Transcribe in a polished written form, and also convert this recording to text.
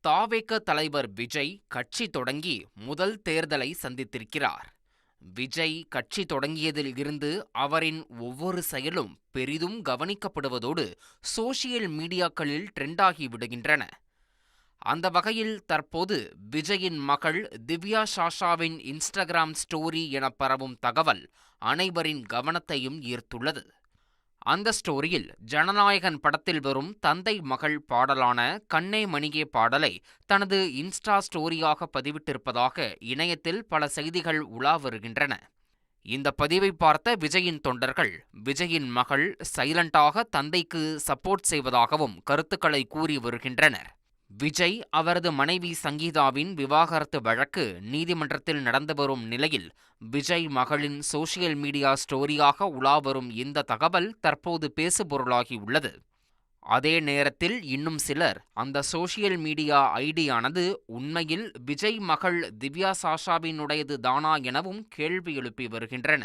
தாவேக தலைவர் விஜய் கட்சி தொடங்கி முதல் தேர்தலை சந்தித்திருக்கிறார். விஜய் கட்சி தொடங்கியதில் இருந்து அவரின் ஒவ்வொரு செயலும் பெரிதும் கவனிக்கப்படுவதோடு சோசியல் மீடியாக்களில் ட்ரெண்டாகி விடுகின்றன. அந்த வகையில் தற்போது விஜயின் மகள் திவ்யா சாஷாவின் இன்ஸ்டாகிராம் ஸ்டோரி என பரவும் தகவல் அனைவரின் கவனத்தையும் ஈர்த்துள்ளது. அந்த ஸ்டோரியில் ஜனநாயகன் படத்தில் வரும் தந்தை மகள் பாடலான கண்ணே மணியே பாடலை தனது இன்ஸ்டா ஸ்டோரியாக பதிவிட்டிருப்பதாக இணையத்தில் பல செய்திகள் உலா வருகின்றன. இந்த பதிவை பார்த்த விஜயின் தொண்டர்கள் விஜயின் மகள் சைலண்டாக தந்தைக்கு சப்போர்ட் செய்வதாகவும் கருத்துக்களை கூறி வருகின்றனர். விஜய் அவரது மனைவி சங்கீதாவின் விவாகரத்து வழக்கு நீதிமன்றத்தில் நடந்து வரும் நிலையில் விஜய் மகளின் சோசியல் மீடியா ஸ்டோரியாக உலாவரும் இந்த தகவல் தற்போது பேசுபொருளாகியுள்ளது. அதே நேரத்தில் இன்னும் சிலர் அந்த சோசியல் மீடியா ஐடியானது உண்மையில் விஜய் மகள் திவ்யா சாஷாவினுடையது தானா எனவும் கேள்வி எழுப்பி வருகின்றனர்.